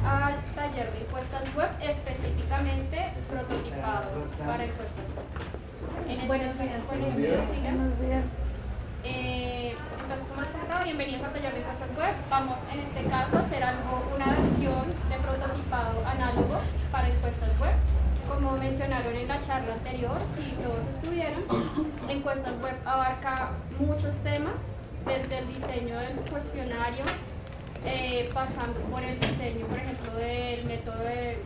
al taller de encuestas web, específicamente prototipado para encuestas web. Buenos días. Buenos días. Entonces, como les comentaba, bienvenidos al taller de encuestas web. Vamos en este caso a hacer una versión de prototipado análogo para encuestas web. Como mencionaron en la charla anterior, si todos estuvieron, encuestas web abarca muchos temas, desde el diseño del cuestionario, pasando por el diseño, por ejemplo, del método de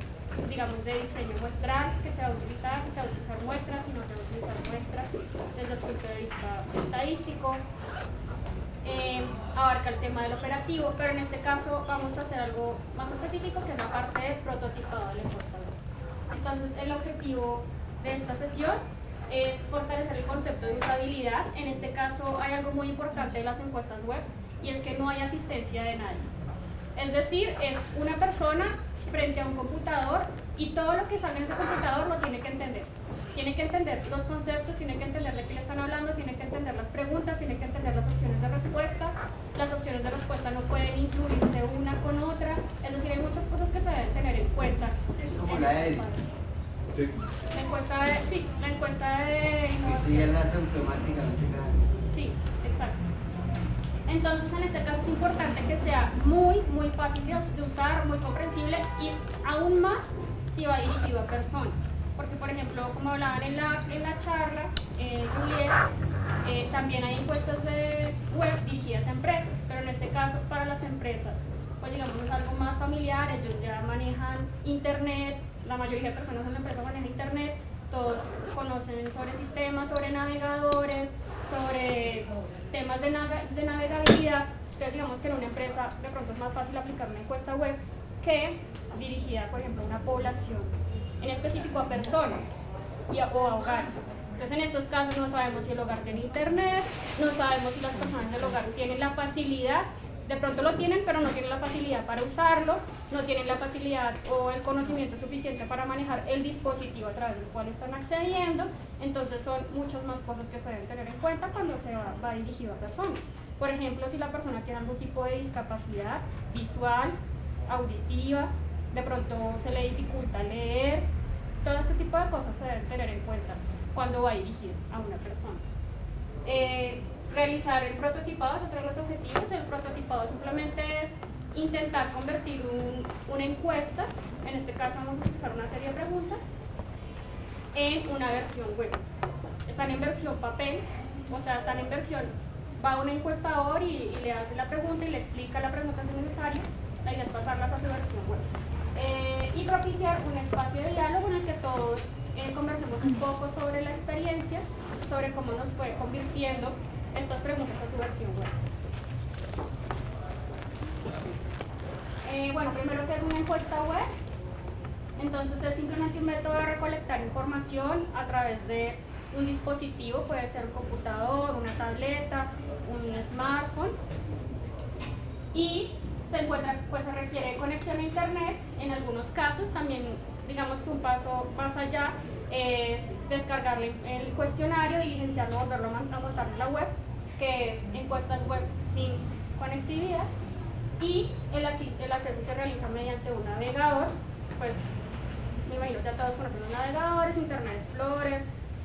diseño muestral que se va a utilizar, si se va a utilizar muestras, si no se va a utilizar muestras, desde el punto de vista estadístico. Abarca el tema del operativo, pero en este caso vamos a hacer algo más específico, que es la parte de prototipado de la encuesta web. Entonces, el objetivo de esta sesión es fortalecer el concepto de usabilidad. En este caso hay algo muy importante de las encuestas web, y es que no hay asistencia de nadie. Es decir, es una persona frente a un computador y todo lo que sale en ese computador lo tiene que entender. Tiene que entender los conceptos, tiene que entender de qué le están hablando, tiene que entender las preguntas, tiene que entender las opciones de respuesta. Las opciones de respuesta no pueden incluirse una con otra. Es decir, hay muchas cosas que se deben tener en cuenta. Es como la EDI. Sí. La encuesta de innovación. Sí, él hace automáticamente cada. Sí, exacto. Entonces, en este caso es importante que sea muy fácil de usar, muy comprensible, y aún más si va dirigido a personas. Porque, por ejemplo, como hablaban en la charla, Juliet, también hay encuestas de web dirigidas a empresas, pero en este caso para las empresas, pues digamos es algo más familiar, ellos ya manejan internet, la mayoría de personas en la empresa manejan internet, todos conocen sobre sistemas, sobre navegadores, sobre temas de navegabilidad. Entonces, digamos que en una empresa de pronto es más fácil aplicar una encuesta web que dirigida, por ejemplo, a una población, en específico a personas o a hogares. Entonces, en estos casos no sabemos si el hogar tiene internet, no sabemos si las personas del hogar tienen la facilidad, de pronto lo tienen, pero no tienen la facilidad para usarlo, no tienen la facilidad o el conocimiento suficiente para manejar el dispositivo a través del cual están accediendo. Entonces, son muchas más cosas que se deben tener en cuenta cuando se va dirigido a personas. Por ejemplo, si la persona tiene algún tipo de discapacidad visual, auditiva, de pronto se le dificulta leer, todo este tipo de cosas se deben tener en cuenta cuando va dirigido a una persona. Realizar el prototipado es otro de los objetivos. El prototipado simplemente es intentar convertir una encuesta, en este caso vamos a utilizar una serie de preguntas, en una versión web. Están en versión papel, o sea, están en versión, va un encuestador y le hace la pregunta y le explica la pregunta si es necesario. La idea es pasarlas a su versión web. Y propiciar un espacio de diálogo en el que todos conversemos un poco sobre la experiencia, sobre cómo nos fue convirtiendo estas preguntas a su versión web. Bueno, primero, ¿qué es una encuesta web? Entonces, es simplemente un método de recolectar información a través de un dispositivo, puede ser un computador, una tableta, un smartphone, y se requiere conexión a internet. En algunos casos también, digamos que un paso más allá es descargar el cuestionario, diligenciarlo, volverlo a montar en la web, que es encuestas web sin conectividad, y el acceso se realiza mediante un navegador. Pues me imagino que ya todos conocen los navegadores: Internet Explorer,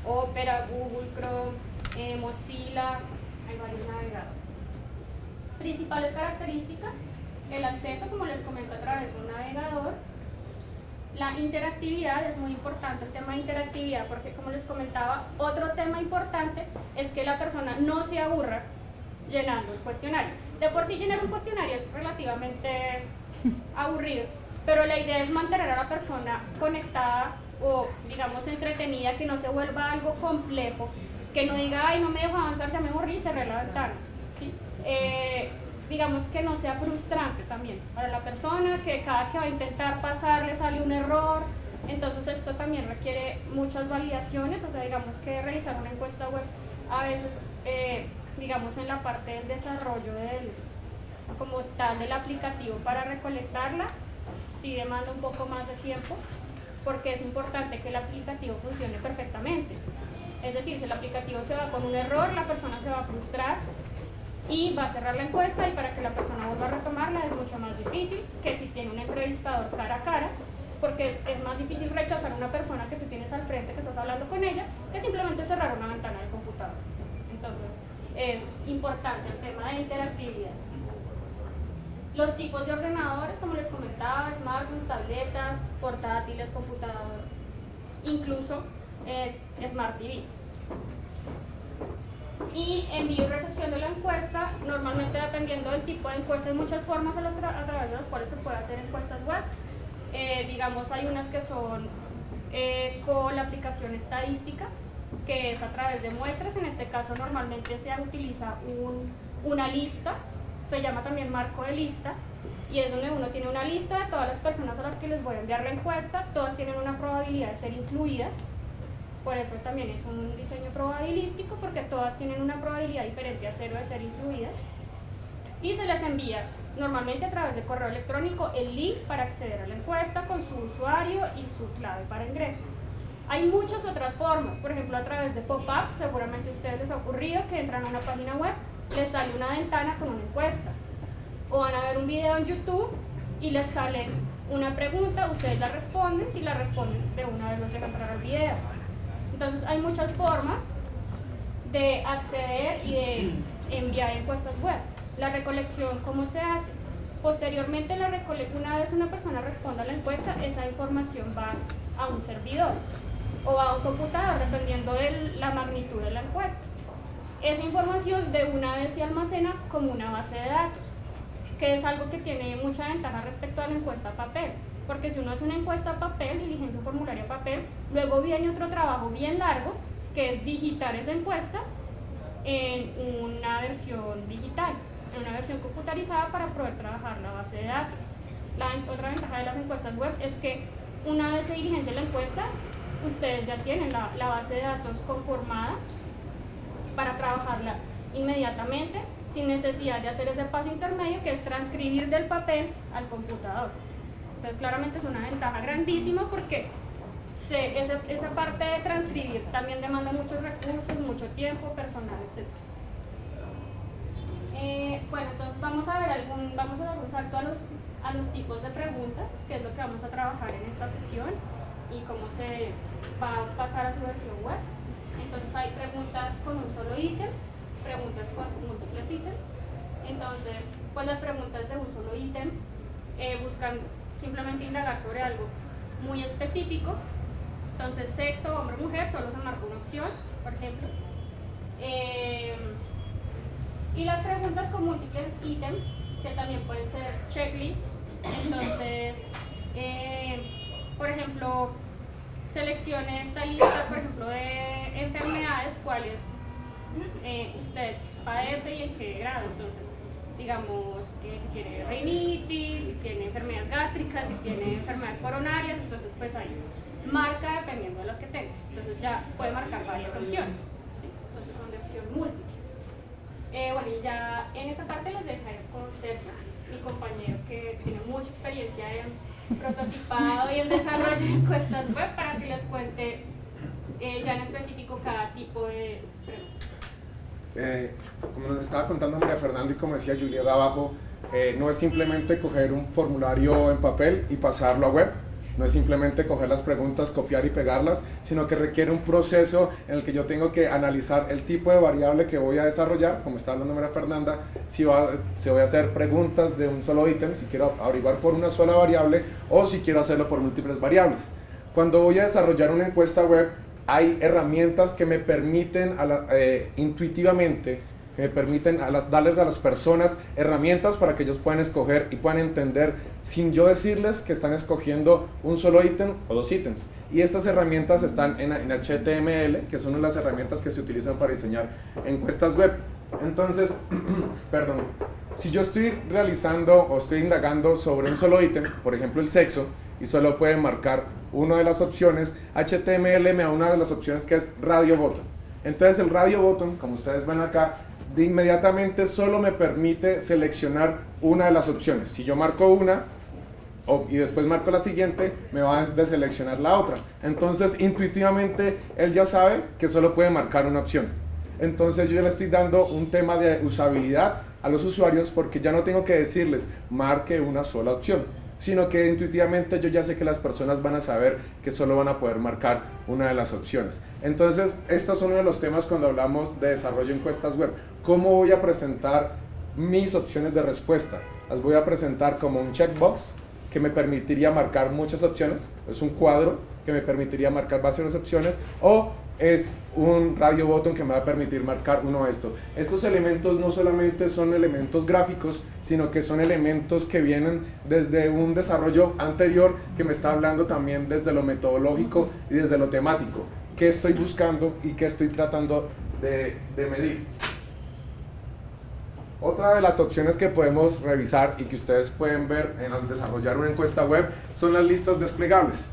Opera, Google Chrome, Mozilla, hay varios navegadores. Principales características: el acceso, como les comento, a través de un navegador. La interactividad es muy importante, el tema de interactividad, porque, como les comentaba, otro tema importante es que la persona no se aburra llenando el cuestionario. De por sí, llenar un cuestionario es relativamente aburrido, pero la idea es mantener a la persona conectada o, digamos, entretenida, que no se vuelva algo complejo, que no diga, ay, no me dejo avanzar, ya me aburrí y cerré la ventana, ¿sí? Digamos que no sea frustrante también para la persona, que cada que va a intentar pasar le sale un error. Entonces, esto también requiere muchas validaciones. O sea, digamos que realizar una encuesta web a veces, digamos, en la parte del desarrollo como tal del aplicativo para recolectarla, sí demanda un poco más de tiempo, porque es importante que el aplicativo funcione perfectamente. Es decir, si el aplicativo se va con un error, la persona se va a frustrar y va a cerrar la encuesta, y para que la persona vuelva a retomarla es mucho más difícil que si tiene un entrevistador cara a cara, porque es más difícil rechazar a una persona que tú tienes al frente, que estás hablando con ella, que simplemente cerrar una ventana del computador. Entonces, es importante el tema de interactividad. Los tipos de ordenadores, como les comentaba, smartphones, tabletas, portátiles, computador, incluso Smart TVs. Y envío y recepción de la encuesta, normalmente dependiendo del tipo de encuesta, hay muchas formas a través de las cuales se puede hacer encuestas web. Digamos, hay unas que son con la aplicación estadística, que es a través de muestras. En este caso normalmente se utiliza una lista, se llama también marco de lista, y es donde uno tiene una lista de todas las personas a las que les voy a enviar la encuesta. Todas tienen una probabilidad de ser incluidas, por eso también es un diseño probabilístico, porque todas tienen una probabilidad diferente a 0 de ser incluidas, y se les envía normalmente a través de correo electrónico el link para acceder a la encuesta con su usuario y su clave para ingreso. Hay muchas otras formas, por ejemplo a través de pop-ups. Seguramente a ustedes les ha ocurrido que entran a una página web, les sale una ventana con una encuesta, o van a ver un video en YouTube y les sale una pregunta, ustedes la responden, si la responden de una vez los dejan entrar al video. Entonces hay muchas formas de acceder y de enviar encuestas web. La recolección, ¿cómo se hace? Posteriormente, una vez una persona responda a la encuesta, esa información va a un servidor o a un computador, dependiendo de la magnitud de la encuesta. Esa información de una vez se almacena como una base de datos, que es algo que tiene mucha ventaja respecto a la encuesta a papel, porque si uno hace una encuesta a papel, diligencia formulario a papel, luego viene otro trabajo bien largo, que es digitar esa encuesta en una versión digital, en una versión computarizada, para poder trabajar la base de datos. Otra ventaja de las encuestas web es que una vez se diligencia la encuesta, ustedes ya tienen la base de datos conformada para trabajarla inmediatamente, sin necesidad de hacer ese paso intermedio, que es transcribir del papel al computador. Entonces claramente es una ventaja grandísima, porque esa parte de transcribir también demanda muchos recursos, mucho tiempo, personal, etc. Bueno, entonces vamos a dar un salto a los tipos de preguntas, que es lo que vamos a trabajar en esta sesión, y cómo se va a pasar a su versión web. Entonces hay preguntas con un solo ítem, preguntas con múltiples ítems. Entonces, pues las preguntas de un solo ítem buscan simplemente indagar sobre algo muy específico. Entonces, sexo, hombre, mujer, solo se marca una opción, por ejemplo. Y las preguntas con múltiples ítems, que también pueden ser checklist. Entonces, por ejemplo, seleccione esta lista, por ejemplo, de enfermedades, cuáles usted padece y en qué grado. Entonces, digamos, si tiene rinitis, si tiene enfermedades gástricas, si tiene enfermedades coronarias, entonces pues ahí marca dependiendo de las que tenga. Entonces ya puede marcar varias opciones, ¿sí? Entonces son de opción múltiple. Bueno, y ya en esta parte les dejaré con Sergio, mi compañero, que tiene mucha experiencia en prototipado y en desarrollo de encuestas web, para que les cuente ya en específico cada tipo de pregunta. Como nos estaba contando María Fernanda y como decía Julia de abajo, no es simplemente coger un formulario en papel y pasarlo a web, no es simplemente coger las preguntas, copiar y pegarlas, sino que requiere un proceso en el que yo tengo que analizar el tipo de variable que voy a desarrollar, como está hablando María Fernanda, si voy a hacer preguntas de un solo ítem, si quiero averiguar por una sola variable o si quiero hacerlo por múltiples variables. Cuando voy a desarrollar una encuesta web, hay herramientas que me permiten intuitivamente, que me permiten darles a las personas herramientas para que ellos puedan escoger y puedan entender, sin yo decirles que están escogiendo un solo ítem o dos ítems. Y estas herramientas están en HTML, que son una de las herramientas que se utilizan para diseñar encuestas web. Entonces, perdón, si yo estoy realizando o estoy indagando sobre un solo ítem, por ejemplo el sexo, y solo puede marcar una de las opciones, HTML me da una de las opciones que es radio button. Entonces el radio button, como ustedes ven acá, de inmediatamente solo me permite seleccionar una de las opciones. Si yo marco una y después marco la siguiente, me va a deseleccionar la otra. Entonces intuitivamente él ya sabe que solo puede marcar una opción. Entonces yo ya le estoy dando un tema de usabilidad a los usuarios porque ya no tengo que decirles marque una sola opción, sino que intuitivamente yo ya sé que las personas van a saber que solo van a poder marcar una de las opciones. Entonces, estos son uno de los temas cuando hablamos de desarrollo de encuestas web. ¿Cómo voy a presentar mis opciones de respuesta? Las voy a presentar como un checkbox que me permitiría marcar muchas opciones, es un cuadro que me permitiría marcar varias opciones, o es un radio button que me va a permitir marcar uno de estos. Estos elementos no solamente son elementos gráficos, sino que son elementos que vienen desde un desarrollo anterior que me está hablando también desde lo metodológico y desde lo temático. ¿Qué estoy buscando y qué estoy tratando de medir? Otra de las opciones que podemos revisar y que ustedes pueden ver al desarrollar una encuesta web son las listas desplegables.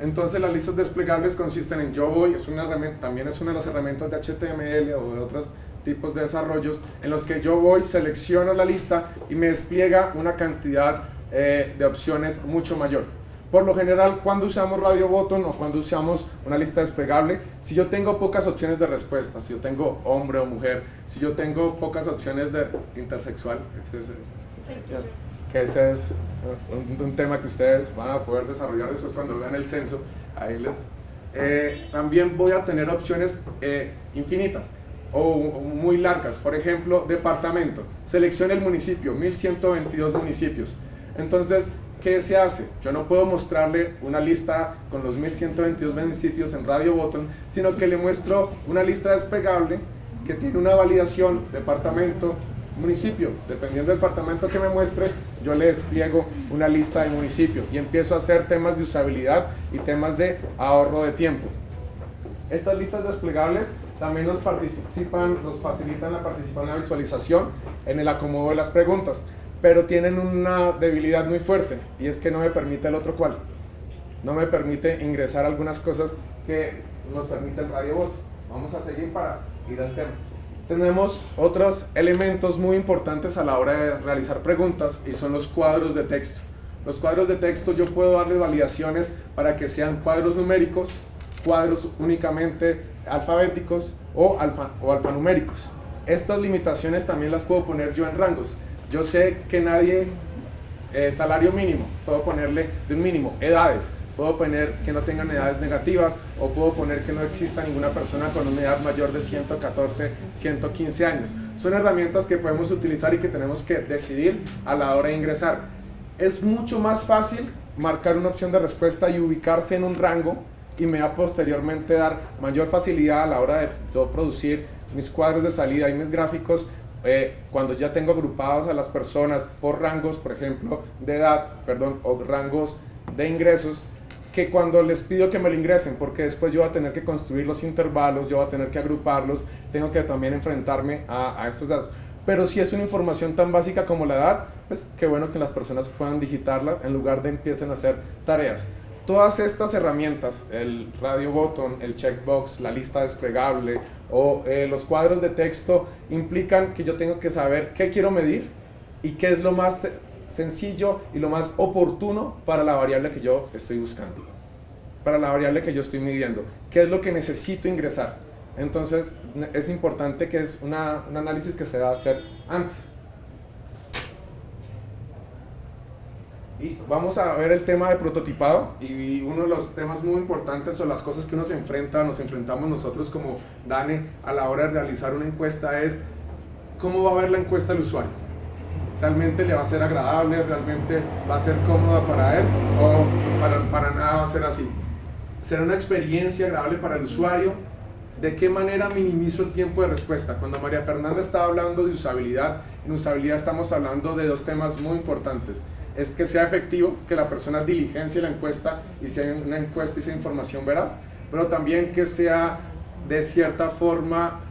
Entonces las listas desplegables consisten en yo voy, es una herramienta, también es una de las herramientas de HTML o de otros tipos de desarrollos en los que yo voy, selecciono la lista y me despliega una cantidad de opciones mucho mayor. Por lo general, cuando usamos Radio Button o cuando usamos una lista desplegable, si yo tengo pocas opciones de respuesta, si yo tengo hombre o mujer, si yo tengo pocas opciones de intersexual, que ese es un tema que ustedes van a poder desarrollar después cuando vean el censo, ahí también voy a tener opciones infinitas o muy largas. Por ejemplo, departamento, seleccione el municipio, 1122 municipios. Entonces, ¿qué se hace? Yo no puedo mostrarle una lista con los 1122 municipios en Radio Button, sino que le muestro una lista desplegable que tiene una validación, departamento, municipio. Dependiendo del departamento que me muestre, yo le despliego una lista de municipios y empiezo a hacer temas de usabilidad y temas de ahorro de tiempo. Estas listas desplegables también nos facilitan la participación en la visualización en el acomodo de las preguntas, pero tienen una debilidad muy fuerte y es que no me permite el otro cual. No me permite ingresar algunas cosas que nos permite el Radio Button. Vamos a seguir para ir al tema. Tenemos otros elementos muy importantes a la hora de realizar preguntas y son los cuadros de texto. Los cuadros de texto yo puedo darle validaciones para que sean cuadros numéricos, cuadros únicamente alfabéticos o alfanuméricos. Estas limitaciones también las puedo poner yo en rangos. Yo sé que salario mínimo, puedo ponerle de un mínimo, edades, puedo poner que no tengan edades negativas o puedo poner que no exista ninguna persona con una edad mayor de 114, 115 años. Son herramientas que podemos utilizar y que tenemos que decidir a la hora de ingresar. Es mucho más fácil marcar una opción de respuesta y ubicarse en un rango y me va a posteriormente dar mayor facilidad a la hora de yo producir mis cuadros de salida y mis gráficos cuando ya tengo agrupados a las personas por rangos, por ejemplo, de edad, o rangos de ingresos, que cuando les pido que me lo ingresen, porque después yo voy a tener que construir los intervalos, yo voy a tener que agruparlos, tengo que también enfrentarme a estos datos. Pero si es una información tan básica como la edad, pues qué bueno que las personas puedan digitarla en lugar de empiecen a hacer tareas. Todas estas herramientas, el Radio Button, el checkbox, la lista desplegable o los cuadros de texto, implican que yo tengo que saber qué quiero medir y qué es lo más sencillo y lo más oportuno para la variable que yo estoy buscando, para la variable que yo estoy midiendo, qué es lo que necesito ingresar. Entonces es importante que es un análisis que se va a hacer antes. Listo. Vamos a ver el tema de prototipado y uno de los temas muy importantes o las cosas que nos enfrentamos nosotros como DANE a la hora de realizar una encuesta es cómo va a ver la encuesta al usuario. ¿Realmente le va a ser agradable? ¿Realmente va a ser cómoda para él? ¿O para nada va a ser así? ¿Será una experiencia agradable para el usuario? ¿De qué manera minimizo el tiempo de respuesta? Cuando María Fernanda estaba hablando de usabilidad, en usabilidad estamos hablando de dos temas muy importantes. Es que sea efectivo, que la persona diligencie la encuesta y sea una encuesta y sea información veraz, pero también que sea de cierta forma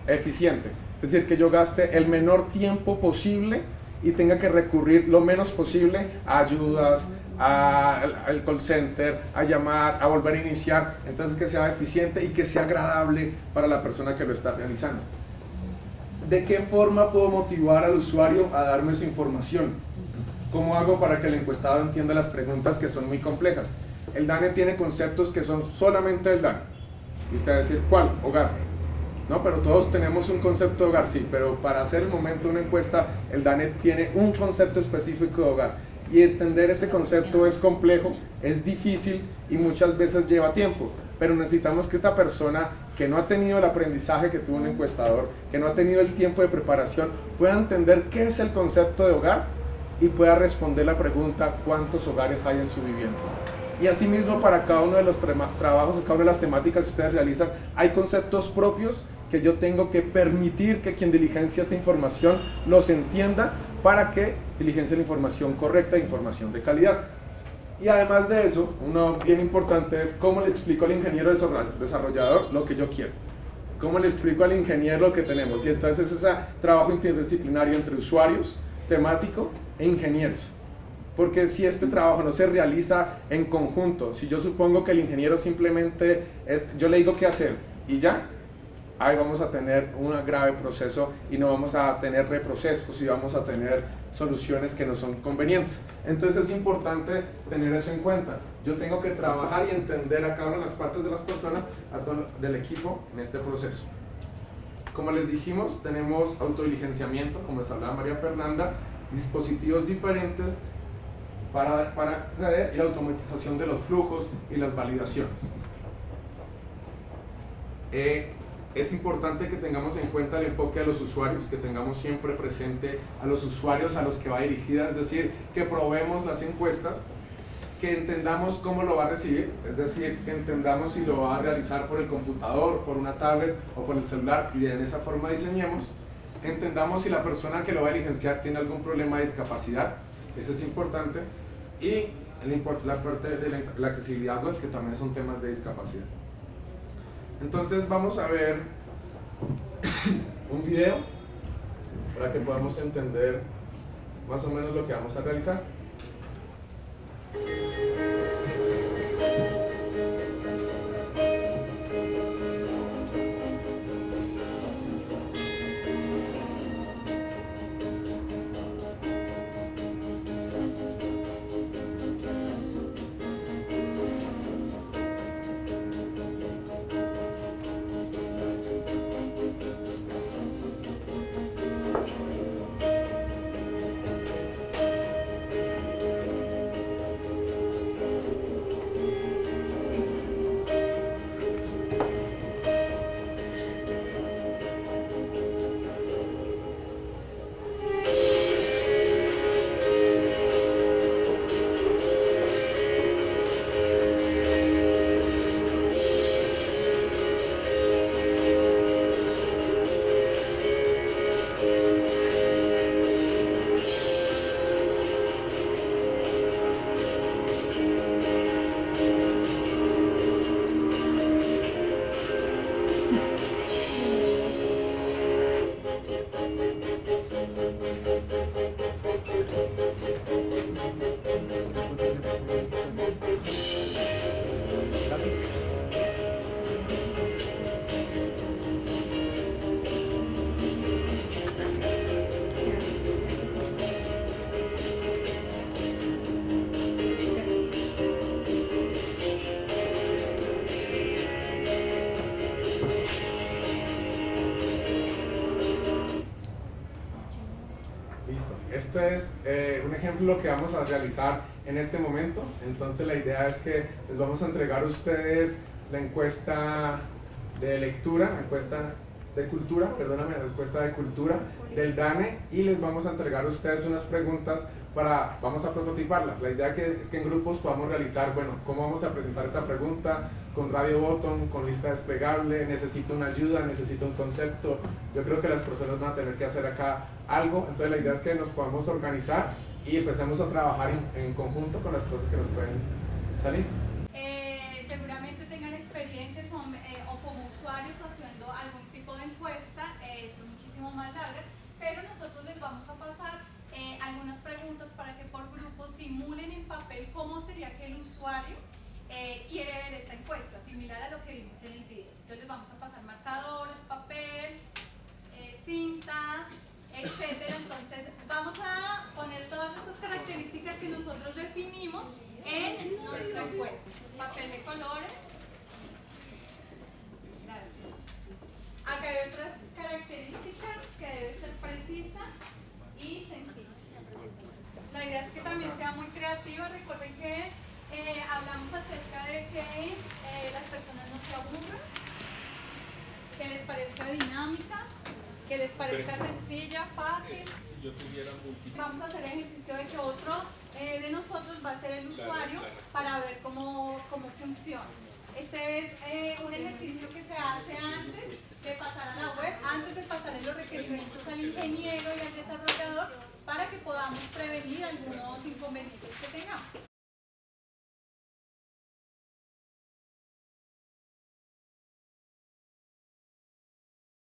eficiente. Es decir, que yo gaste el menor tiempo posible y tenga que recurrir lo menos posible a ayudas, al call center, a llamar, a volver a iniciar. Entonces que sea eficiente y que sea agradable para la persona que lo está realizando. ¿De qué forma puedo motivar al usuario a darme su información? ¿Cómo hago para que el encuestado entienda las preguntas que son muy complejas? El DANE tiene conceptos que son solamente del DANE. Y usted va a decir, ¿cuál? Hogar. No, pero todos tenemos un concepto de hogar, sí, pero para hacer el momento una encuesta, el DANE tiene un concepto específico de hogar. Y entender ese concepto es complejo, es difícil y muchas veces lleva tiempo. Pero necesitamos que esta persona que no ha tenido el aprendizaje que tuvo un encuestador, que no ha tenido el tiempo de preparación, pueda entender qué es el concepto de hogar y pueda responder la pregunta ¿cuántos hogares hay en su vivienda? Y asimismo para cada uno de los trabajos o cada una de las temáticas que ustedes realizan hay conceptos propios que yo tengo que permitir que quien diligencia esta información los entienda para que diligencie la información correcta e información de calidad. Y además de eso, uno bien importante es cómo le explico al ingeniero desarrollador lo que yo quiero. Cómo le explico al ingeniero lo que tenemos. Y entonces es ese trabajo interdisciplinario entre usuarios, temático e ingenieros. Porque si este trabajo no se realiza en conjunto, si yo supongo que el ingeniero simplemente yo le digo qué hacer y ya, ahí vamos a tener un grave proceso y no vamos a tener reprocesos y vamos a tener soluciones que no son convenientes. Entonces es importante tener eso en cuenta. Yo tengo que trabajar y entender a cada una de las partes de las personas, del equipo en este proceso. Como les dijimos, tenemos autodiligenciamiento, como les hablaba María Fernanda, dispositivos diferentes para acceder y la automatización de los flujos y las validaciones. Es importante que tengamos en cuenta el enfoque de los usuarios, que tengamos siempre presente a los usuarios a los que va dirigida, es decir, que probemos las encuestas, que entendamos cómo lo va a recibir, es decir, que entendamos si lo va a realizar por el computador, por una tablet o por el celular y de esa forma diseñemos. Entendamos si la persona que lo va a diligenciar tiene algún problema de discapacidad, eso es importante, y la parte de la accesibilidad web, que también son temas de discapacidad. Entonces vamos a ver un video para que podamos entender más o menos lo que vamos a realizar. Esto es un ejemplo de lo que vamos a realizar en este momento. Entonces la idea es que les vamos a entregar a ustedes la encuesta de lectura, la encuesta de cultura, perdóname, la encuesta de cultura del DANE, y les vamos a entregar a ustedes unas preguntas vamos a prototiparlas. La idea es que en grupos podamos realizar, bueno, cómo vamos a presentar esta pregunta, con radio botón, con lista desplegable, necesito una ayuda, necesito un concepto. Yo creo que las personas van a tener que hacer acá algo, entonces la idea es que nos podamos organizar y empecemos a trabajar en conjunto con las cosas que nos pueden salir. Seguramente tengan experiencias o como usuarios haciendo algún tipo de encuesta, son muchísimo más largas, pero nosotros les vamos a pasar algunas preguntas para que por grupo simulen en papel cómo sería que el usuario quiere ver esta encuesta, similar a lo que vimos en el video. Entonces les vamos a pasar marcadores, papel, cinta, etcétera. Entonces vamos a poner todas estas características que nosotros definimos en nuestra encuesta. Papel de colores, Gracias. Acá hay otras características que debe ser precisa y sencilla. La idea es que también sea muy creativa. Recuerden que hablamos acerca de que las personas no se aburran, que les parezca dinámica, que les parezca sencilla, fácil. Si yo tuviera múltiples. Vamos a hacer el ejercicio de que otro de nosotros va a ser el usuario para ver cómo funciona. Este es un ejercicio que se hace antes de pasar a la web, antes de pasarle los requerimientos al ingeniero y al desarrollador para que podamos prevenir algunos inconvenientes que tengamos.